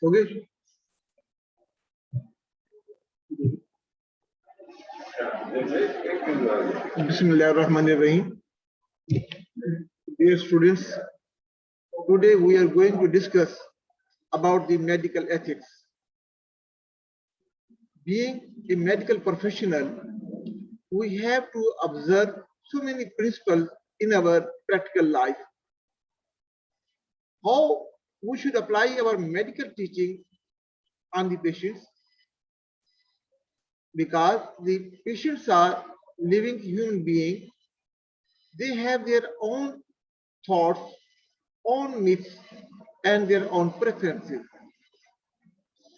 Okay. Bismillahirrahmanirrahim. Dear students, today we are going to discuss about the medical ethics. Being a medical professional, we have to observe so many principles in our practical life. How we should apply our medical teaching on the patients, because the patients are living human beings. They have their own thoughts, own myths, and their own preferences.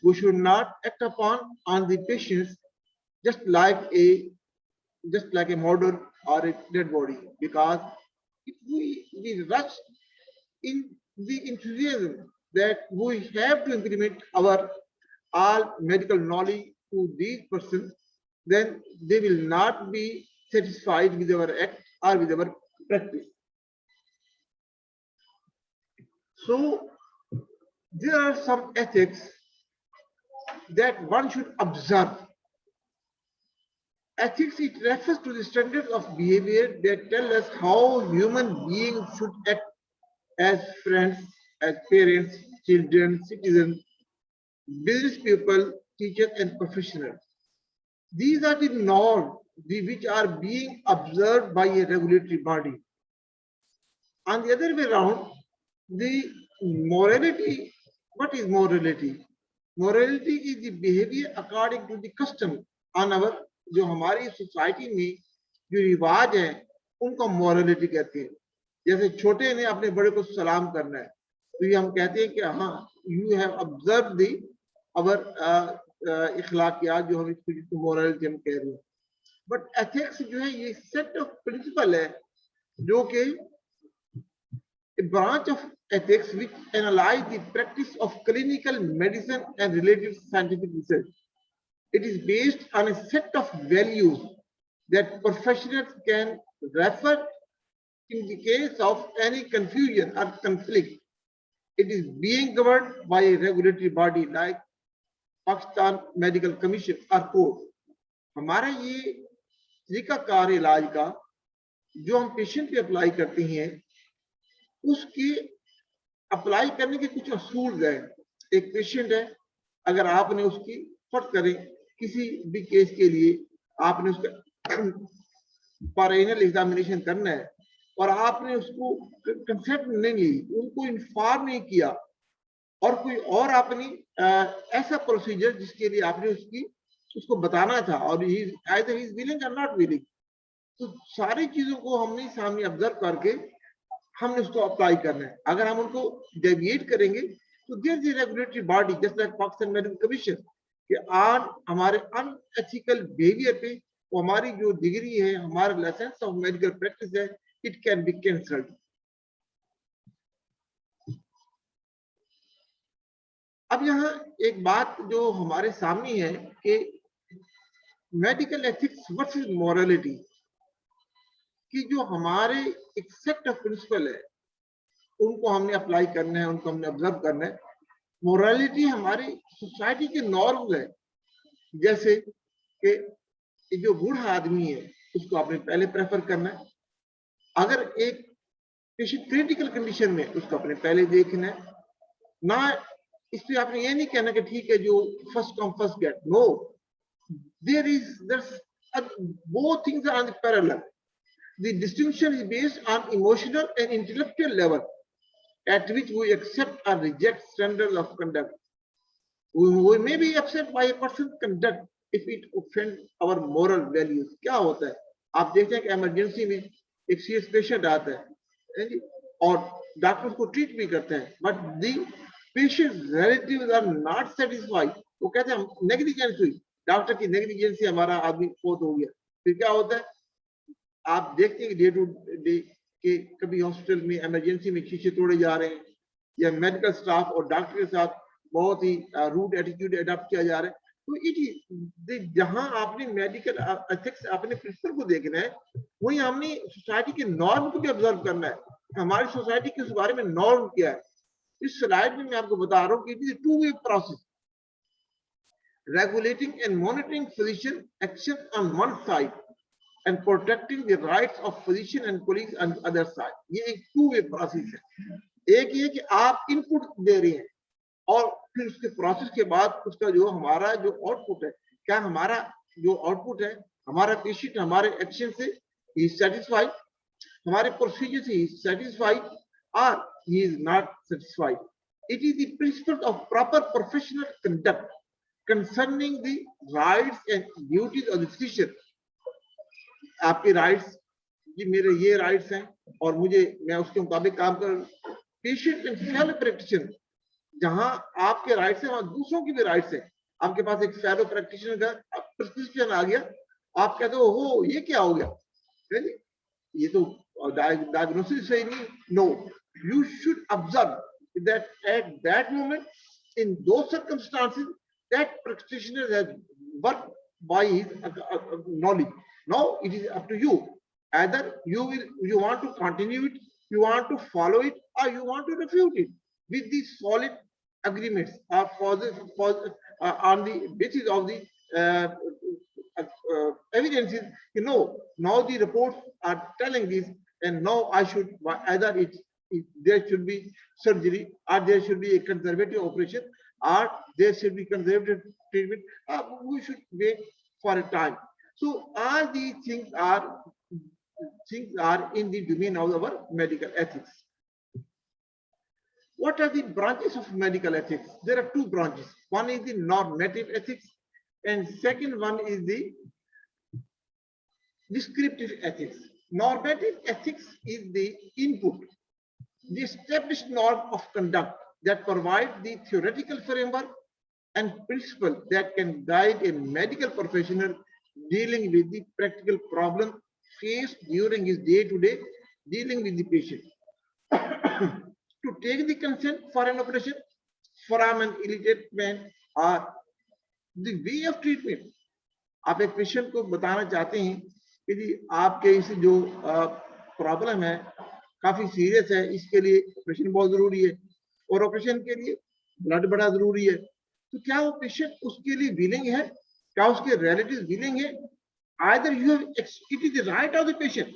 We should not act upon on the patients just like a model or a dead body, because if we rush in the enthusiasm that we have to implement our all medical knowledge to these persons, then they will not be satisfied with our act or with our practice. So there are some ethics that one should observe. Ethics, it refers to the standards of behavior that tell us how human beings should act as friends, as parents, children, citizens, business people, teachers, and professionals. These are the norms which are being observed by a regulatory body. On the other way around, the morality, what is morality? Morality is the behavior according to the custom on our, जो हमारी society में जो रिवाज है उनको morality कहते हैं. जैसे छोटे ने अपने बड़े को सलाम करना है, तो ये हम कहते हैं कि हाँ, you have observed the our इखलाकियात जो हम इसको morality हम कह रहे हैं. But ethics जो है ये set of principle है जो कि a branch of ethics which analyze the practice of clinical medicine and related scientific research. It is based on a set of values that professionals can refer in the case of any confusion or conflict. It is being governed by a regulatory body like Pakistan Medical Commission or court. हमारा ये तरीकाकार इलाज का जो हम patient पे apply करते हैं, उसके अप्लाई करने के कुछ असूल हैं. एक पेशेंट है, अगर आपने उसकी फर्ज करें किसी भी केस के लिए आपने उसका पैरेनल एग्जामिनेशन करना है और आपने उसको कंसेप्ट नहीं ली, उनको इन्फॉर्म नहीं किया, और कोई और आपने ऐसा प्रोसीजर जिसके लिए आपने उसको बताना था और either he is willing or not willing, तो सारी चीजों को हमने सामने ऑब्जर्व करके हमने उसको अप्लाई करना है. अगर हम उनको डेविएट करेंगे तो there is a regulatory body just like Pakistan medical commission कि आज हमारे अनएथिकल बिहेवियर पे वो हमारी जो डिग्री है, हमारा लाइसेंस ऑफ मेडिकल प्रैक्टिस है, इट कैन बी कैंसल्ड. अब यहाँ एक बात जो हमारे सामने है कि मेडिकल एथिक्स वर्सेस मोरालिटी कि जो हमारे एक सेट ऑफ प्रिंसिपल है उनको हमने अप्लाई करना है, उनको हमने ऑब्जर्व करना है. मोरालिटी हमारी सोसाइटी के नॉर्म्स है, जैसे कि जो बूढ़ा आदमी है उसको आपने पहले प्रेफर करना है. अगर एक पेशेंट क्रिटिकल कंडीशन में उसको आपने पहले देखना है ना. इस पे आपने ये नहीं कहना कि ठीक है जो first come first get. No, there's both things are on the parallel. The distinction is based on emotional and intellectual level at which we accept or reject standards of conduct. We may be upset by a person's conduct if it offends our moral values. क्या होता है, आप देखते हैं कि emergency में एक serious patient आता है और डॉक्टर उसको ट्रीट भी करते हैं, but the patients relatives are not satisfied. वो कहते हैं नेग्लिजेंस हुई, डॉक्टर की नेग्लिजेंस से हमारा आदमी फोत हो गया. फिर क्या होता है, आप देखते हैं कि डे टू डे के कभी हॉस्पिटल में इमरजेंसी में शीशे तोड़े जा रहे हैं या मेडिकल स्टाफ और डॉक्टर के साथ बहुत ही रूड एटीट्यूड अडॉप्ट किया जा रहा है. तो इट जहां आपने मेडिकल एथिक्स अपने प्रिंसिपल को देखना है, वहीं हमने सोसाइटी के नॉर्म को भी ऑब्जर्व करना है. हमारी सोसाइटी के उस बारे में नॉर्म क्या है. इस स्लाइड में मैं आपको बता रहा हूँ कि it is two way process, regulating and monitoring physician action on one side and protecting the rights of physician and colleagues on the other side. ये एक टू वे प्रोसेस है। एक ये कि आप इनपुट दे रहे हैं और फिर उसके प्रोसेस के बाद उसका जो हमारा जो आउटपुट है, क्या हमारा जो आउटपुट है, हमारा पेशेंट हमारे एक्शन से ही सेटिस्फाइड, हमारे प्रोसीजर से ही सेटिस्फाइड और he is not satisfied. It is the principle of proper professional conduct concerning the rights and duties of the physician. आपके राइट्स, जी मेरे ये राइट्स हैं और मुझे मैं उसके मुताबिक काम कर. पेशेंट एंड फेलो प्रैक्टिशनर, जहां आपके राइट्स हैं वहां दूसरों की भी राइट्स हैं. आपके पास एक फेलो प्रैक्टिशनर का प्रिस्क्रिप्शन आ गया, आप कहते हो ये क्या हो गया, ये तो डायग्नोसिस सही नहीं. No, you should observe that at that moment in those circumstances that practitioner has worked by his knowledge. Now it is up to you. Either you want to continue it, you want to follow it, or you want to refute it with these solid agreements on the basis of the evidences. Now the reports are telling this, and now I should either there should be surgery or there should be a conservative operation, or there should be conservative treatment. We should wait for a time. So all these things are in the domain of our medical ethics. What are the branches of medical ethics? There are two branches. One is the normative ethics, and second one is the descriptive ethics. Normative ethics is the input, the established norm of conduct that provide the theoretical framework and principle that can guide a medical professional dealing with the practical problem faced during his day-to-day dealing with the patient. To take the consent for an operation from an illiterate man, or the way of treatment. आप एक patient को बताना चाहते हैं कि जी आपके इस जो प्रॉब्लम है काफी सीरियस है, इसके लिए ऑपरेशन बहुत जरूरी है और ऑपरेशन के लिए ब्लड बड़ा जरूरी है, तो क्या वो पेशेंट उसके लिए विलिंग है, क्या उसके रिलेटिव विलिंग है? Either you have, it is the right of the patient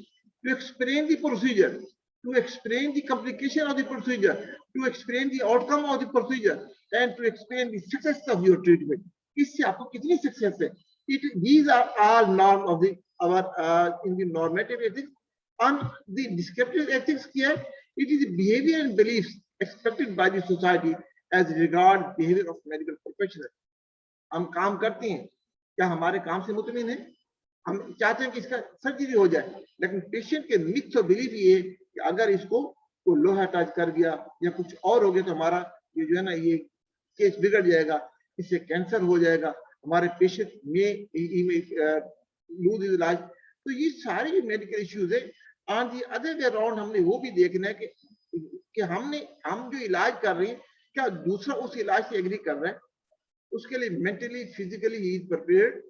to explain the procedure, to explain the complication of the procedure, to explain the outcome of the procedure, and to explain the success of your treatment. इससे आपको कितनी success है? These are all norms of our in the normative ethics. On the descriptive ethics here, it is the behavior and beliefs expected by the society as regard behavior of medical professionals. हम काम करते हैं, क्या हमारे काम से मुतमिन है? हम चाहते हैं कि इसका सर्जरी हो जाए, लेकिन पेशेंट के मिथ्स और बिलीफ ये है कि अगर इसको कोई लोहा टच कर गया या कुछ और हो गया तो हमारा ये जो है ना ये केस बिगड़ जाएगा, इससे कैंसर हो जाएगा, हमारे पेशेंट में लूज हिज लाइफ. तो ये सारे जो मेडिकल इश्यूज है, on the other way around हमने वो भी देखना है कि हम जो इलाज कर रहे हैं क्या दूसरा उस इलाज से एग्री कर रहा है, उसके लिए mentally physically he is prepared,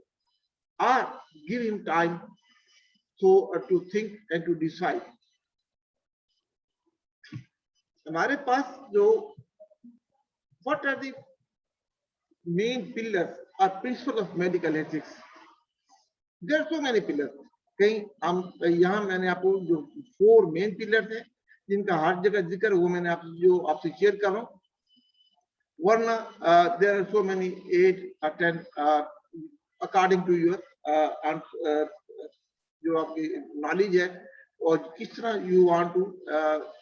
or give him time to think and to decide. हमारे पास जो what are the main pillars or principles of medical ethics? There are so many pillars. कहीं हम यहाँ मैंने आपको जो 4 मेन पिलर्स हैं जिनका हर जगह जिक्र वो मैंने आपसे शेयर कर रहा हूँ. वरना there are so many 8 or 10 according to your जो आपकी नॉलेज है और किस तरह you want to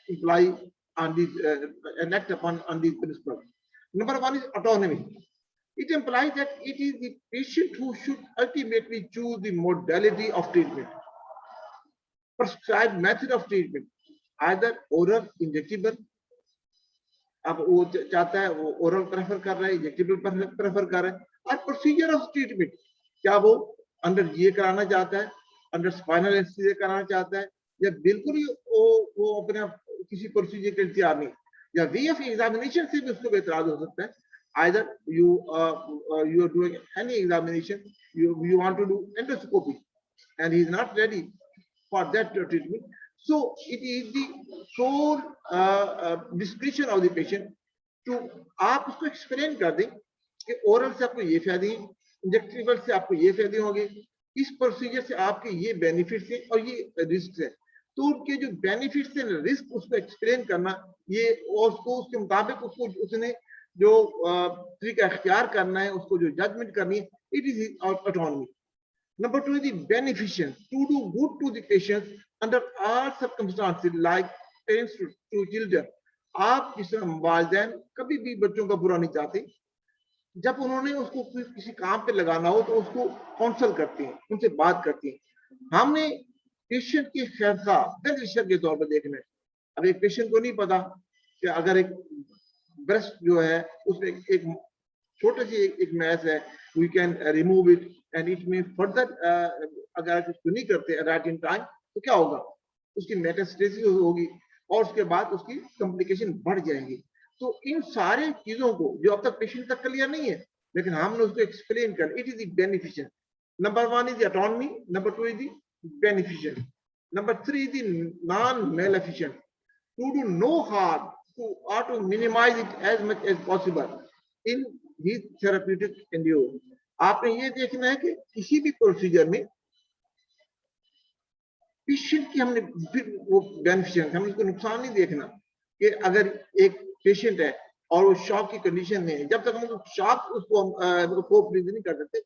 imply on this and act upon on these principles. Number 1 is autonomy. It implies that it is the patient who should ultimately choose the modality of treatment, prescribed method of treatment, either oral, injectable. अब वो चाहता है वो oral prefer कर रहा है, injectable prefer कर रहा है, और प्रोसीजर ऑफ ट्रीटमेंट क्या वो अंडर जीए कराना चाहता है, अंडर स्पाइनल एनेस्थीसिया कराना चाहता है, या बिल्कुल ही वो अपने किसी प्रोसीजर के लिए तैयार नहीं, या वे ऑफ एग्जामिनेशन से भी उसको एतराज हो सकता है. Either you are doing any examination, you want to do endoscopy and he is not ready for that treatment. So it is the sole discretion of the patient तो आप उसको एक्सप्लेन कर दें कि ओरल से आपको ये फायदे हैं, इंजेक्टेबल से आपको ये फायदे होंगे, इस प्रोसीजर से आपके ये बेनिफिट्स हैं और ये रिस्क है। तो उनके जो बेनिफिट्स हैं रिस्क उसको एक्सप्लेन करना, ये और उसको उसके मुताबिक उसको उसने जो तरीका अख्तियार करना है, उसको जो जजमेंट करनी है, it is autonomy. Number two is the beneficent to do good to the patients under all circumstances like parents to children. आप जिस तरह वालिदैन कभी भी बच्चों का बुरा नहीं चाहते, जब उन्होंने उसको किसी काम पे लगाना हो तो उसको काउंसल करते हैं, उनसे बात करते हैं। हमने पेशेंट की खैरखा बेनिफिशियल के तौर पर देखना है। अब एक पेशेंट को नहीं पता कि अगर एक ब्रेस्ट जो है उसमें एक छोटे सी एक मैस है, we can remove it and it में फर्दर अगर उसको नहीं करते राइट इन टाइम तो क्या होगा, उसकी मेटास्टेसिस होगी और उसके बाद उसकी कॉम्प्लिकेशन बढ़ जाएंगी। तो इन सारे चीजों को जो अब तक पेशेंट तक क्लियर नहीं है, लेकिन हमने उसको एक्सप्लेन कर, it is the beneficial. Number one is autonomy, number two is the beneficial, number three is the non maleficent to do no harm to minimize it as much as possible in his therapeutic endeavor। आपने ये देखना है कि किसी भी procedure में patient की हमने फिर वो बेनिफिशिएंट, हमने उसको नुकसान नहीं देखना कि अगर एक पेशेंट है और वो शॉक की कंडीशन में है, जब तक हम शॉक उसको कोप नहीं कर सकते,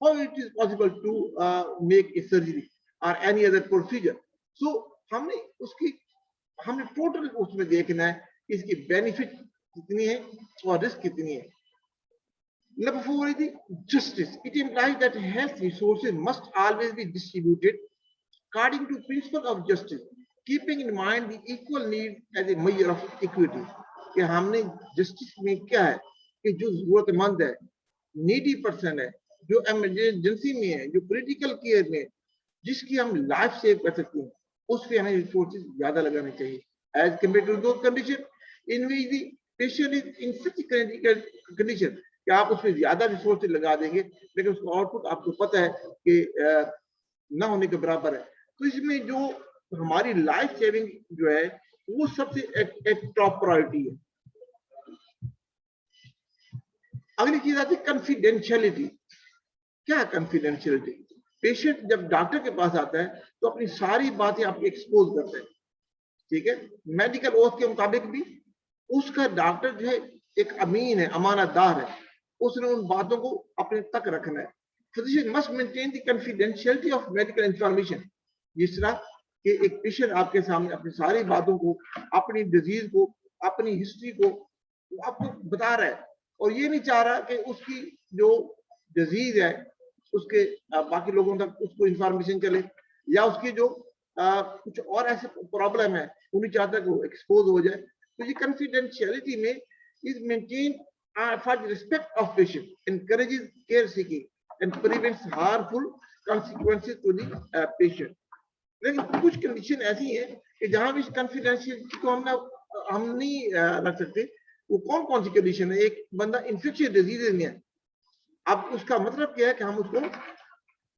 how it is possible to make a surgery or any other procedure। so हमने टोटल उसमें देखना है इसकी बेनिफिट कितनी है और रिस्क कितनी है। Number four is the justice. It implies that health resources must always be distributed according to principle of justice, keeping in mind the equal need as a measure of equity। कि हमने justice में क्या है कि जो जरूरतमंद है, needy person है, जो इमरजेंसी में है, जो क्रिटिकल केयर में, जिसकी हम लाइफ सेव कर सकते हैं, उस पर हमें रिसोर्सेज ज्यादा लगाने चाहिए एज कम्पेयर टू दो condition in which the patient is in such critical condition कि आप उसमें ज्यादा रिसोर्सेज लगा देंगे लेकिन उसका आउटपुट आपको पता है कि ना होने के बराबर है। तो इसमें जो हमारी लाइफ सेविंग जो है वो सबसे एक टॉप प्रायोरिटी है। अगली चीज आती है कॉन्फिडेंशियलिटी। क्या कॉन्फिडेंशियलिटी? पेशेंट जब डॉक्टर के पास आता है तो अपनी सारी बातें आपको एक्सपोज करते हैं, ठीक है, मेडिकल ओथ के मुताबिक भी उसका डॉक्टर जो है एक अमीन है, अमानतदार है, उसने उन बातों को अपने तक रखना है। Physician must maintain the confidentiality of medical information. जिस तरह कि एक पेशेंट आपके सामने अपनी सारी बातों को, अपनी डिजीज को, अपनी हिस्ट्री को आपको बता रहा है और ये नहीं चाह रहा कि उसकी जो डिजीज है उसके बाकी लोगों तक उसको इंफॉर्मेशन चले या उसकी जो कुछ और ऐसे प्रॉब्लम है वो नहीं चाहता कि वो एक्सपोज हो जाए। तो ये कॉन्फिडेंशियलिटी में is maintain for the respect of patient, encourages care seeking and prevents harmful consequences to the patient। लेकिन कुछ कंडीशन ऐसी है कि जहां भी कॉन्फिडेंशियलिटी को हम नहीं रख सकते। वो कौन कौन सी कंडीशन है? एक बंदा इन्फेक्शियस डिजीज में है, अब उसका मतलब क्या है कि हम उसको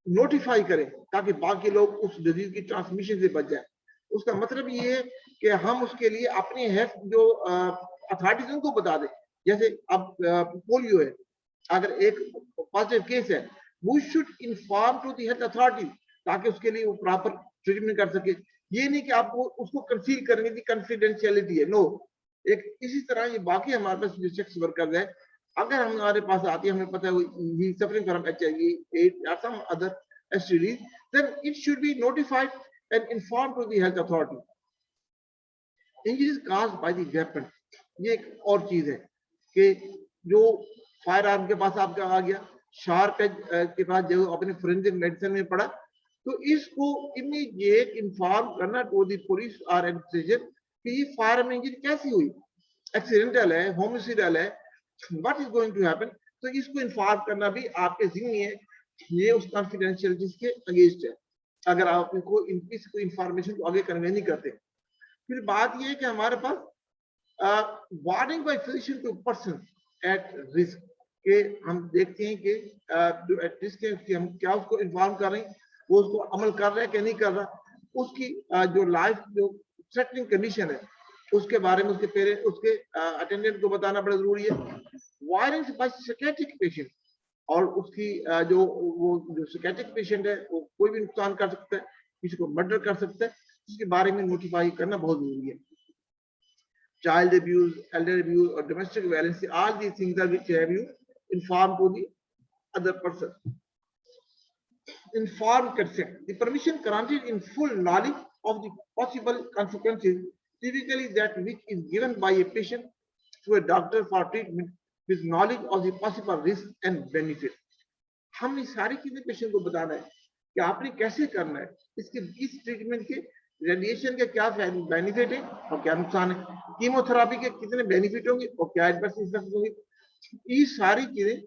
नोटिफाई करें ताकि बाकी लोग उस डिजीज की ट्रांसमिशन से बच जाए। उसका मतलब ये है कि हम उसके लिए अपने हेल्थ जो अथॉरिटीज उनको बता दें। जैसे अब पोलियो है, अगर एक पॉजिटिव केस है, we should inform to the health authority ताकि उसके लिए वो प्रॉपर ट्रीटमेंट कर सके। ये नहीं कि आप उसको कंसील करेंगे कि कॉन्फिडेंशियलिटी है, नो। एक इसी तरह ये बाकी हमारे पास जो सेक्स वर्कर्स है, अगर हमारे पास आती है, हमें पता है ही suffering from HIV, AIDS or some other STDs, then it should be notified and informed to the health authority। Injuries caused by the weapon, ये एक और चीज है कि जो फायर आर्म के पास आपका आ गया, शार्प के पास जो अपने फोरेंसिक मेडिसिन में पड़ा, तो इसको इमीडिएट इन्फॉर्म करना टू द पुलिस और एडमिनिस्ट्रेशन कि ये फायर में इंजरी कैसी हुई, एक्सीडेंटल है, होमिसाइडल है, what is going to happen. तो इसको इन्फॉर्म करना भी आपके जिम्मे है, ये उस कॉन्फिडेंशियलिटी के अगेंस्ट है अगर आप इनको इसको इंफॉर्मेशन को आगे कन्वे नहीं करते। फिर बात ये है कि हमारे पास warning by physician to person at risk के हम देखते हैं कि जो एट रिस्क है उसकी हम क्या उसको इन्फॉर्म कर रहे हैं, वो उसको अमल कर रहा है कि नहीं कर रहा, उसकी जो लाइफ जो थ्रेटनिंग कंडीशन है उसके बारे में उसके पेरेंट उसके अटेंडेंट को बताना बड़ा जरूरी है। वायलेंस बाय साइकियाट्रिक पेशेंट, और उसकी जो साइकियाट्रिक पेशेंट है वो कोई भी नुकसान कर सकता है, किसी को मर्डर कर सकता है, इसके बारे में नोटिफाई करना बहुत जरूरी है। Child abuse, elder abuse, or domestic violence, all these things are which have you informed to the other person. Informed consent, the permission granted in full knowledge of the possible consequences, typically that which is given by a patient to a doctor for treatment with knowledge of the possible risk and benefit. हमने सारी चीजें patient को बताना है कि आपने कैसे करना है, इसके इस ट्रीटमेंट के रेडिएशन के क्या बेनिफिट है और क्या नुकसान है, कीमोथेरापी के कितने बेनिफिट होंगे और क्या एडवर्स इफेक्ट होंगे, ये सारी चीजें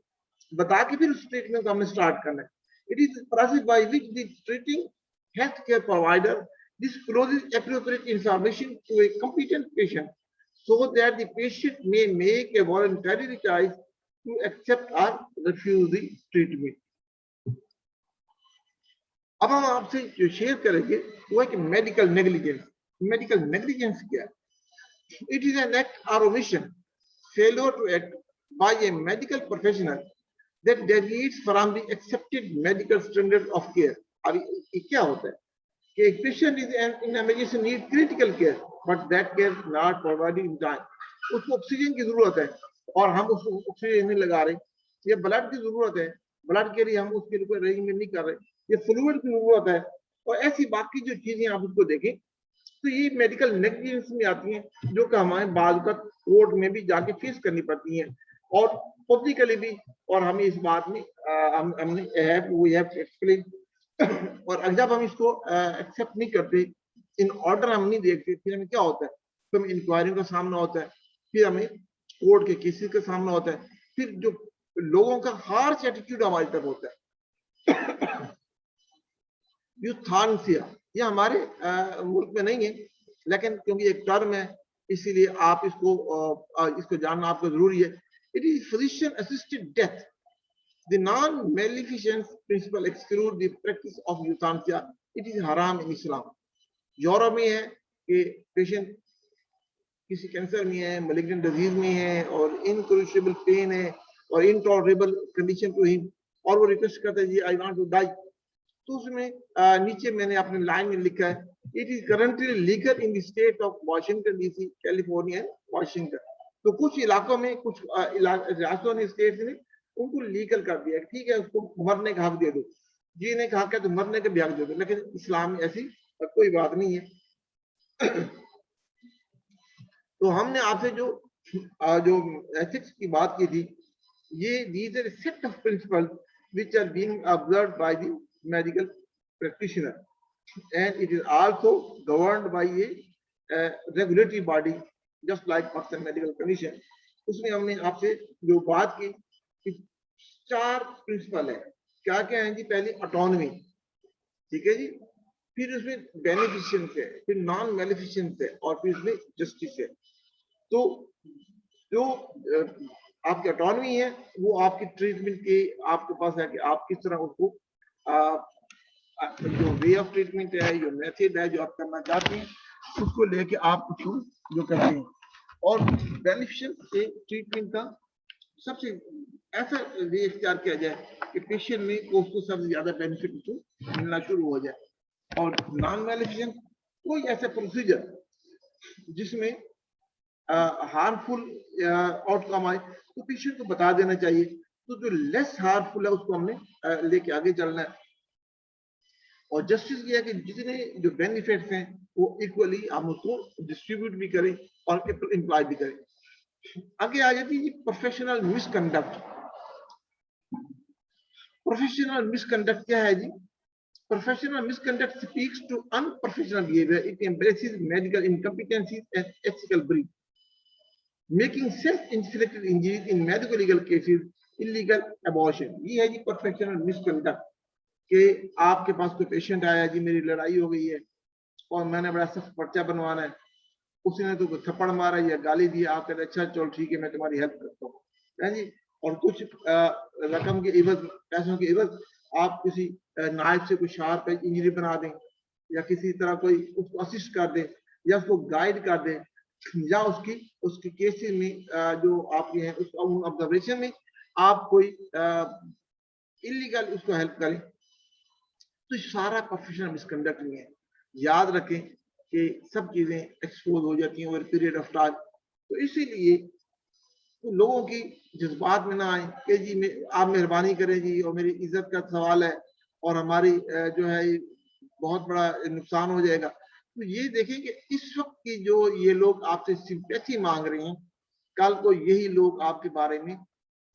बता के फिर उस ट्रीटमेंट को हमने स्टार्ट करना है। It is process by which the treating health care provider discloses appropriate information to a competent patient so that the patient may make a voluntary choice to accept or refuse the treatment. अब हम आपसे जो share करेंगे वो है कि medical negligence. Medical negligence क्या है? It is an act or omission, failure to act by a medical professional that deviates from the accepted medical standard of care. अब ये क्या होता है कि एक patient is in emergency need critical care but that care not provided in time, उसको oxygen की जरूरत है और हम उसको ऑक्सीजन नहीं लगा रहे, या ब्लड की जरूरत है, ब्लड के लिए हम उसके लिए कोई अरेंजमेंट नहीं कर रहे, ये फ्लूइड की जरूरत है, और ऐसी बाकी जो चीजें आप उसको देखें तो ये मेडिकल नेग्लिजेंस में आती हैं, जो कि हमारे बाद का कोर्ट में भी जाके फेस करनी पड़ती हैं और पब्लिकली भी, और हम इस बात में हमने वी हैव एक्सप्लेन। और जब हम इसको एक्सेप्ट नहीं करते, इन ऑर्डर हम नहीं देखते, फिर हमें क्या होता है, तो हमें इंक्वायरी का सामना होता है, फिर हमें कोर्ट के केसेस का सामना होता है, फिर जो लोगों का हार्श एटीट्यूड हमारी तरफ होता है। यूथानसिया ये हमारे मुल्क में नहीं है, लेकिन क्योंकि एक टर्म है इसीलिए आप इसको जानना आपको जरूरी है। It is physician assisted death. The non-maleficence principle exclude the practice of euthanasia. It is haram in Islam. Europe में है कि पेशेंट किसी कैंसर में है, malignant disease में है और incurable पेन है और intolerable condition to him, और वो रिक्वेस्ट करता है जी I want to die, तो उसमें नीचे मैंने अपने लाइन में लिखा है it is currently legal in the state of Washington DC, California and Washington. तो कुछ इलाकों में, कुछ रियासतों ने, स्टेट ने उनको लीगल कर दिया, ठीक है उसको मरने का हक दे दो, जीने का हक है तो मरने का भी हक दे दो, लेकिन इस्लाम में ऐसी कोई बात नहीं है। तो हमने आपसे जो एथिक्स की बात की थी, ये these are set of principles which are being observed by the medical practitioner, and it is also governed by a regulatory body just like person medical commission। उसमें हमने आपसे जो बात की कि 4 प्रिंसिपल है, क्या क्या है जी? पहले ऑटोनॉमी, ठीक है जी, फिर उसमें बेनिफिशियंस है, फिर नॉन बेनिफिशियंस है, और फिर उसमें जस्टिस है। तो जो आपकी ऑटोनॉमी है वो आपकी ट्रीटमेंट के आपके पास है कि आप किस तरह उसको जो वे ऑफ ट्रीटमेंट है, जो मेथड है जो आप करना चाहते हैं, उसको लेके आप उसको जो करते हैं। और बेनिफिशियल ट्रीटमेंट का सबसे ऐसा वे इख्तियार किया जाए कि पेशेंट में उसको सबसे ज्यादा बेनिफिट उसको मिलना शुरू हो जाए, और नॉन बेनिफिशियल कोई ऐसा प्रोसीजर जिसमें हार्मफुल आउटकम आए तो पेशेंट को बता देना चाहिए। तो जो लेस हार्मफुल है उसको हमने लेके आगे चलना है। और जस्टिस ये है कि जितने जो बेनिफिट्स हैं वो इक्वली हम उसको डिस्ट्रीब्यूट भी करें और इम्प्लॉय भी करें। आगे आ जाती है प्रोफेशनल मिसकंडक्ट। प्रोफेशनल मिसकंडक्ट क्या है जी? Professional misconduct speaks to unprofessional behaviour, it embraces medical incompetencies and ethical breach, making self inflicted injuries in medical legal cases, illegal abortion. ये है जी प्रोफेशनल मिसकंडक्ट कि आपके पास कोई पेशेंट आया जी मेरी लड़ाई हो गई है और मैंने बड़ा सख्त पर्चा बनवाना है, उसने तो थप्पड़ मारा या गाली दी, आप कहते अच्छा चलो ठीक है मैं तुम्हारी हेल्प करता हूँ, है जी, और कुछ रकम के इवज, पैसों के इवज आप किसी नाइफ से कोई शार्प इंजरी बना दें या किसी तरह कोई उसको असिस्ट कर दें या उसको गाइड कर दें, या उसकी उसके केसेस में जो आपके हैं उस ऑब्जर्वेशन में आप कोई इलीगल उसको हेल्प करें, तो सारा प्रोफेशनल मिसकंडक्ट नहीं है। याद रखें कि सब चीजें एक्सपोज हो जाती हैं ओवर पीरियड ऑफ टाइम। तो इसीलिए तो लोगों की जज्बात में ना आए कि जी आप मेहरबानी करें जी और मेरी इज्जत का सवाल है और हमारी जो है बहुत बड़ा नुकसान हो जाएगा। तो ये देखें कि इस वक्त की जो ये लोग आपसे सिंपैथी मांग रहे हैं, कल को यही लोग आपके बारे में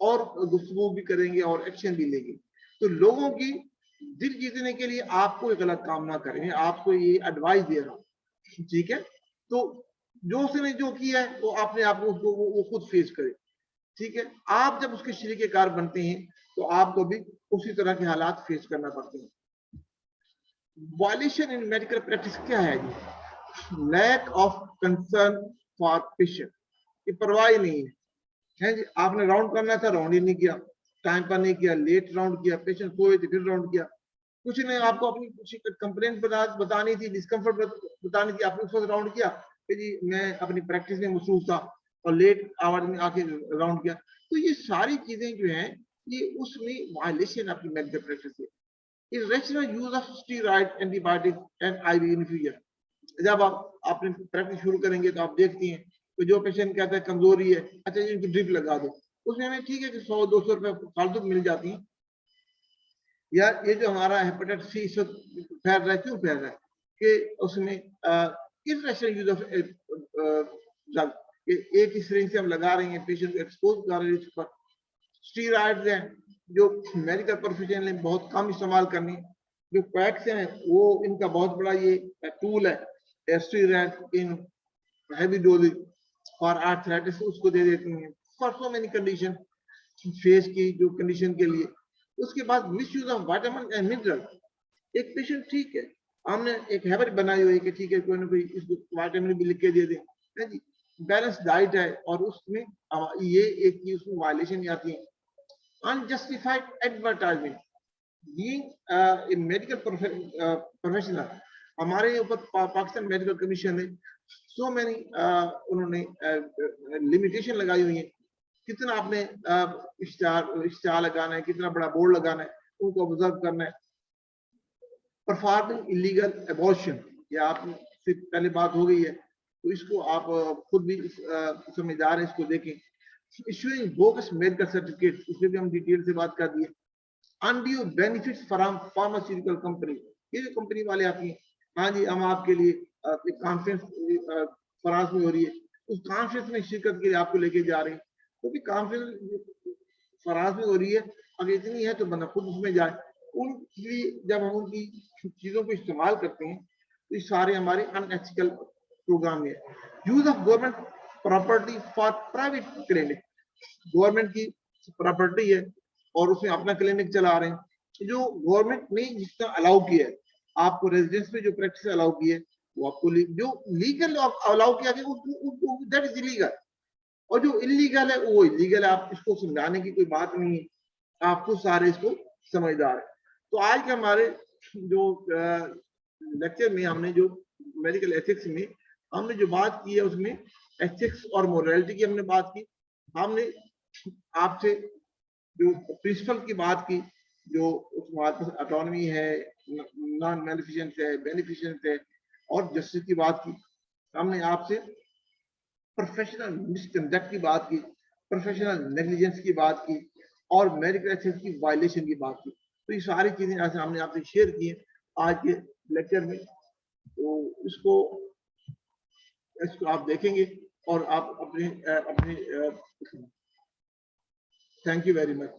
और गुफ्तगू भी करेंगे और एक्शन भी लेंगे। तो लोगों की दिल जीतने के लिए आप कोई गलत काम ना करें, आपको ये एडवाइस दे रहा हूँ, ठीक है। तो जो उसने जो किया है वो अपने आप को उसको वो खुद फेस करे, ठीक है। आप जब उसके शरीके कार बनते हैं तो आपको भी उसी तरह के हालात फेस करना पड़ते हैं। वायलेशन इन मेडिकल प्रैक्टिस क्या है जी? Lack of concern for patient, ये परवाह नहीं है जी। आपने राउंड करना था, राउंड ही नहीं किया, टाइम पर नहीं किया, लेट राउंड किया, पेशेंट सोए थे फिर राउंड किया। कुछ नहीं, आपको अपनी कंप्लेंट बतानी थी, डिस्कम्फर्ट बतानी थी, आपने उस वक्त राउंड किया कि जी मैं अपनी प्रैक्टिस में मसरूफ था और लेट आवर्स में आके राउंड किया। तो ये सारी चीजें जो हैं ये उसमें वायलेशन आपकी मेडिकल प्रैक्टिस है। irrational use of steroid antibiotics and IV infusion, जब आप आपने प्रैक्टिस शुरू करेंगे तो आप देखती हैं तो जो पेशेंट कहता है कमजोरी है, अच्छा इनको ड्रिप लगा दो, उसमें हमें ठीक है कि 100-200 रुपए फालतू मिल जाती हैं। या ये जो हमारा हेपेटाइटिस सी फैल रहा है, क्यों फैल रहा है कि उसमें irrational यूज ऑफ ड्रग, एक ही सिरिंज से हम लगा रहे हैं, पेशेंट को एक्सपोज कर रहे हैं इस पर। स्टीरॉइड्स हैं जो मेडिकल प्रोफेशन ने बहुत कम इस्तेमाल करनी, जो पैक्स हैं वो इनका बहुत बड़ा ये टूल है। Steroid in heavy doses for arthritis उसको दे देती हैं for so many condition, face की जो कंडीशन के लिए। उसके बाद misuse of vitamin and mineral, एक पेशेंट ठीक है, हमने एक हैबिट बनाई हुई है कि ठीक है कोई ना कोई इसको विटामिन भी लिख के दे दें, है जी, बैलेंस डाइट है और उसमें ये एक चीज उसमें वायलेशन आती है। unjustified advertisement, being a medical professional, हमारे ऊपर पाकिस्तान मेडिकल कमीशन ने सो मैनी उन्होंने लिमिटेशन लगाई हुई है, कितना आपने इश्तिहार लगाना है, कितना बड़ा बोर्ड लगाना है, उनको ऑब्जर्व करना है। परफॉर्मिंग इलीगल एबॉर्शन, या आपसे पहले बात हो गई है तो इसको आप खुद भी समझदार है, इसको देखें। issuing bogus medical certificates, इसमें भी हम डिटेल से बात कर दिए। undue benefits from pharmaceutical company, ये जो कंपनी वाले आती हैं, हाँ जी हम आपके लिए एक कॉन्फ्रेंस फ्रांस में हो रही है, उस कॉन्फ्रेंस में शिरकत के लिए आपको लेके जा रहे हैं, तो भी कॉन्फ्रेंस फ्रांस में हो रही है, अगर इतनी है तो बंदा खुद उसमें जाए। उनकी जब हम उनकी चीजों को इस्तेमाल करते हैं तो ये सारे हमारे अनएथिकल प्रोग्राम है। Use of government property for private clinic, government की प्रॉपर्टी है और उसमें अपना क्लिनिक चला रहे हैं, जो गवर्नमेंट ने जितना अलाउ किया है, आपको रेजिडेंस में जो प्रैक्टिस अलाउ की है वो आपको जो लीगल अलाउ किया गया दैट इज इलीगल, और जो इलीगल है वो इलीगल है। आप इसको समझाने की कोई बात नहीं है, आपको सारे इसको समझदार है। तो आज के हमारे जो लेक्चर में हमने जो मेडिकल एथिक्स में हमने जो बात की है उसमें एथिक्स और मोरालिटी की हमने बात की। हमने आपसे जो प्रिंसिपल की बात की, जो हमारे पास ऑटोनॉमी है, नॉन बेनिफिशिएंट है, बेनिफिशिएंट है, और जस्टिस की बात की। हमने आपसे प्रोफेशनल मिसकंडक्ट की बात की, प्रोफेशनल नेग्लिजेंस की बात की, और मेडिकल एथिक्स की वायलेशन की बात की। तो ये सारी चीजें हमने आपसे शेयर की हैं आज के लेक्चर में। तो इसको आप देखेंगे और आप अपने थैंक यू वेरी मच।